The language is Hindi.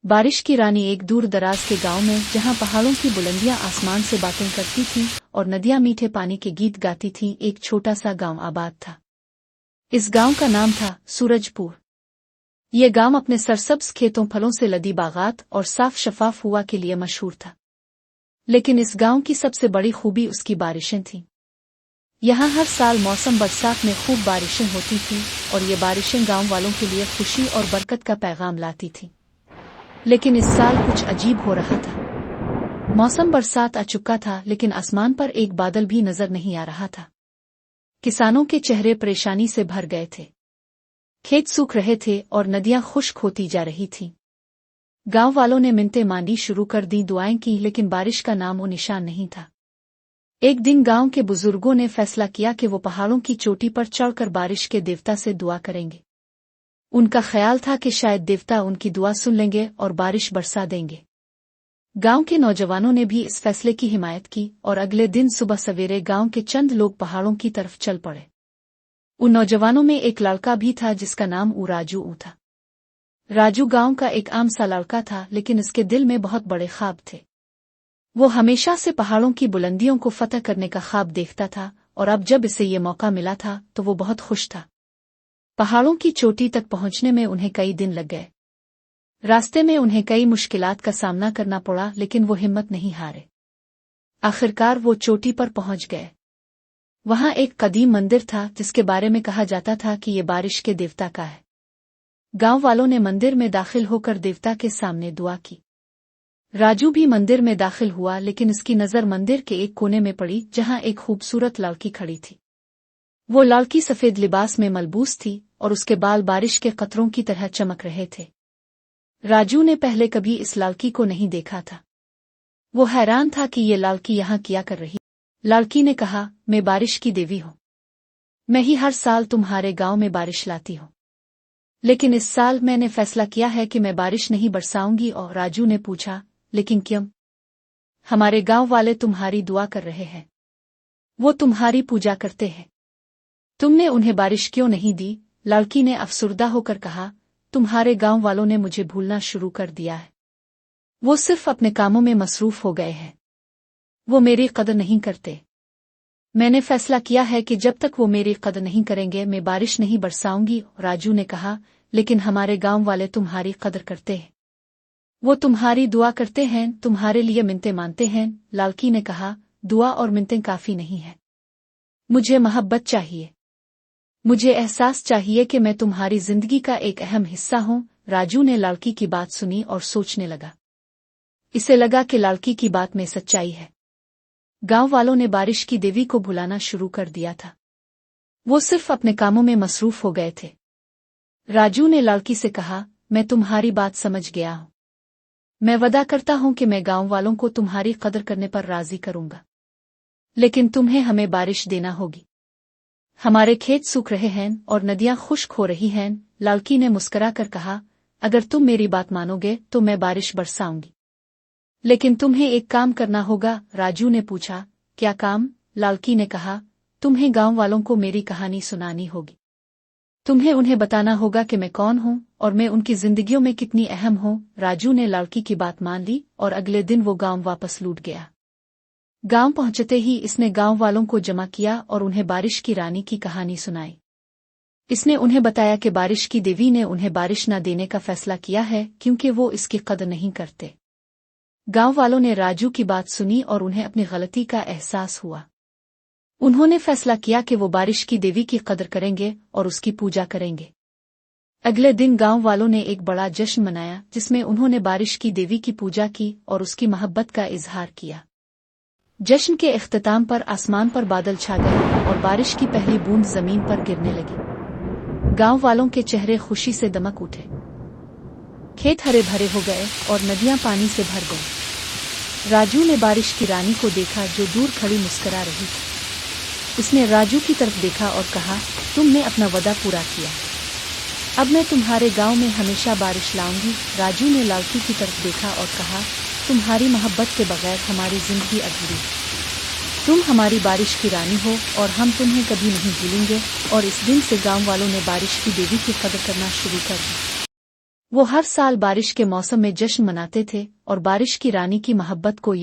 बारिश की रानी एक दूर दराज के गांव में, जहां पहाड़ों की बुलंदियां आसमान से बातें करती थीं और नदियां मीठे पानी के गीत गाती थीं, एक छोटा सा गांव आबाद था। इस गांव का नाम था सूरजपुर। ये गांव अपने सरसब्ज खेतों, फलों से लदी बागात और साफ शफाफ हवा के लिए मशहूर था। लेकिन इस गांव की सबसे बड़ी खूबी उसकी बारिशें थीं। यहाँ हर साल मौसम बरसात में खूब बारिशें होती थीं और ये बारिशें गांव वालों के लिए खुशी और बरकत का पैगाम लाती थीं। लेकिन इस साल कुछ अजीब हो रहा था। मौसम बरसात आ चुका था, लेकिन आसमान पर एक बादल भी नजर नहीं आ रहा था। किसानों के चेहरे परेशानी से भर गए थे। खेत सूख रहे थे और नदियां खुश्क होती जा रही थीं। गांव वालों ने मिन्नतें मांगनी शुरू कर दी, दुआएं की, लेकिन बारिश का नामो निशान नहीं था। एक दिन गांव के बुजुर्गों ने फैसला किया कि वो पहाड़ों की चोटी पर चढ़कर बारिश के देवता से दुआ करेंगे। उनका ख्याल था कि शायद देवता उनकी दुआ सुन लेंगे और बारिश बरसा देंगे। गांव के नौजवानों ने भी इस फैसले की हिमायत की और अगले दिन सुबह सवेरे गांव के चंद लोग पहाड़ों की तरफ चल पड़े। उन नौजवानों में एक लड़का भी था जिसका नाम राजू था। राजू गांव का एक आम सा लड़का था, लेकिन इसके दिल में बहुत बड़े ख्वाब थे। वो हमेशा से पहाड़ों की बुलंदियों को फतह करने का ख्वाब देखता था और अब जब इसे ये मौका मिला था तो वो बहुत खुश था। पहाड़ों की चोटी तक पहुंचने में उन्हें कई दिन लग गए। रास्ते में उन्हें कई मुश्किलात का सामना करना पड़ा, लेकिन वो हिम्मत नहीं हारे। आखिरकार वो चोटी पर पहुंच गए। वहां एक कदीम मंदिर था जिसके बारे में कहा जाता था कि ये बारिश के देवता का है। गांव वालों ने मंदिर में दाखिल होकर देवता के सामने दुआ की। राजू भी मंदिर में दाखिल हुआ, लेकिन इसकी नजर मंदिर के एक कोने में पड़ी जहां एक खूबसूरत लड़की खड़ी थी। वो लड़की सफेद लिबास में मलबूस थी और उसके बाल बारिश के कतरों की तरह चमक रहे थे। राजू ने पहले कभी इस लड़की को नहीं देखा था। वो हैरान था कि ये लड़की यहाँ क्या कर रही। लड़की ने कहा, मैं बारिश की देवी हूँ। मैं ही हर साल तुम्हारे गांव में बारिश लाती हूँ, लेकिन इस साल मैंने फैसला किया है कि मैं बारिश नहीं बरसाऊंगी। और राजू ने पूछा, लेकिन क्यों? हमारे गांव वाले तुम्हारी दुआ कर रहे हैं, वो तुम्हारी पूजा करते हैं, तुमने उन्हें बारिश क्यों नहीं दी? लड़की ने अफसुर्दा होकर कहा, तुम्हारे गांव वालों ने मुझे भूलना शुरू कर दिया है। वो सिर्फ अपने कामों में मसरूफ हो गए हैं। वो मेरी कदर नहीं करते। मैंने फैसला किया है कि जब तक वो मेरी कदर नहीं करेंगे मैं बारिश नहीं बरसाऊंगी। राजू ने कहा, लेकिन हमारे गांव वाले तुम्हारी कदर करते हैं, वो तुम्हारी दुआ करते हैं, तुम्हारे लिए मिन्नतें मानते हैं। लड़की ने कहा, दुआ और मिन्नतें काफी नहीं है, मुझे मोहब्बत चाहिए। मुझे एहसास चाहिए कि मैं तुम्हारी जिंदगी का एक अहम हिस्सा हूँ। राजू ने लड़की की बात सुनी और सोचने लगा। इसे लगा कि लड़की की बात में सच्चाई है। गांव वालों ने बारिश की देवी को भुलाना शुरू कर दिया था। वो सिर्फ अपने कामों में मसरूफ हो गए थे। राजू ने लड़की से कहा, मैं तुम्हारी बात समझ गया हूँ। मैं वादा करता हूँ कि मैं गांव वालों को तुम्हारी कदर करने पर राजी करूंगा, लेकिन तुम्हें हमें बारिश देना होगी। हमारे खेत सूख रहे हैं और नदियां खुश्क हो रही हैं। लड़की ने मुस्कुरा कर कहा, अगर तुम मेरी बात मानोगे तो मैं बारिश बरसाऊंगी, लेकिन तुम्हें एक काम करना होगा। राजू ने पूछा, क्या काम? लड़की ने कहा, तुम्हें गांव वालों को मेरी कहानी सुनानी होगी। तुम्हें उन्हें बताना होगा कि मैं कौन हूँ और मैं उनकी जिंदगियों में कितनी अहम हूँ। राजू ने लड़की की बात मान ली और अगले दिन वो गांव वापस लौट गया। गांव पहुंचते ही इसने गांव वालों को जमा किया और उन्हें बारिश की रानी की कहानी सुनाई। इसने उन्हें बताया कि बारिश की देवी ने उन्हें बारिश न देने का फैसला किया है क्योंकि वो इसकी कदर नहीं करते। गांव वालों ने राजू की बात सुनी और उन्हें अपनी गलती का एहसास हुआ। उन्होंने फैसला किया कि वो बारिश की देवी की कदर करेंगे और उसकी पूजा करेंगे। अगले दिन गांव वालों ने एक बड़ा जश्न मनाया जिसमें उन्होंने बारिश की देवी की पूजा की और उसकी मोहब्बत का इजहार किया। जश्न के इख्तिताम पर आसमान पर बादल छा गए और बारिश की पहली बूंद जमीन पर गिरने लगी। गांव वालों के चेहरे खुशी से दमक उठे। खेत हरे भरे हो गए और नदियां पानी से भर गईं। राजू ने बारिश की रानी को देखा जो दूर खड़ी मुस्कुरा रही थी। उसने राजू की तरफ देखा और कहा, तुमने अपना वादा पूरा किया, अब मैं तुम्हारे गांव में हमेशा बारिश लाऊंगी। राजू ने लड़की की तरफ देखा और कहा, तुम्हारी मोहब्बत के बगैर हमारी जिंदगी अधूरी। तुम हमारी बारिश की रानी हो और हम तुम्हें कभी नहीं भूलेंगे। और इस दिन से गांव वालों ने बारिश की देवी की कदर करना शुरू कर दी। वो हर साल बारिश के मौसम में जश्न मनाते थे और बारिश की रानी की मोहब्बत को